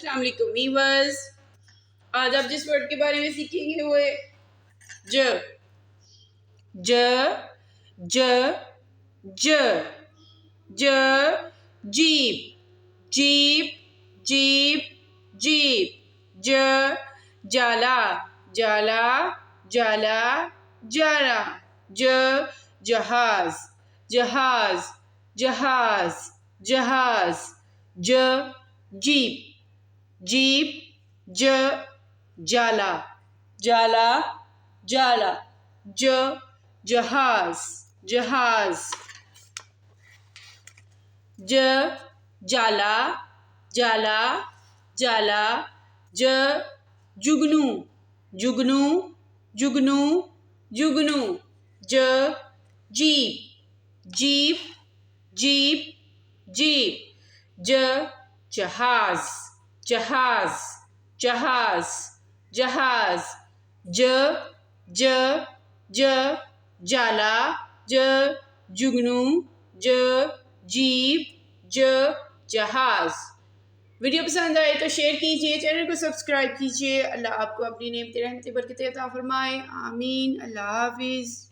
السلام علیکم ویورز. آج آپ جس ورڈ کے بارے میں سیکھیں گے وہ ہے ج. ج ج ج ج جیپ جیپ جیپ جیپ. ج جالا جالا جالا جالا. ج جہاز جہاز جہاز جہاز. ج جیپ جیپ ج جالا جالا جالا. ج جہاز جہاز. ج جالا جالا جالا. ج جگنو جگنو جگنو جگنو. ج جیپ جیپ جیپ جیپ. ج جہاز جہاز جہاز جہاز. ج ج ج جالا ج جگنو ج جیپ ج جہاز. ویڈیو پسند آئے تو شیئر کیجیے، چینل کو سبسکرائب کیجیے. اللہ آپ کو اپنی نعمتیں رحمتیں برکتیں عطا فرمائے. آمین. اللہ حافظ.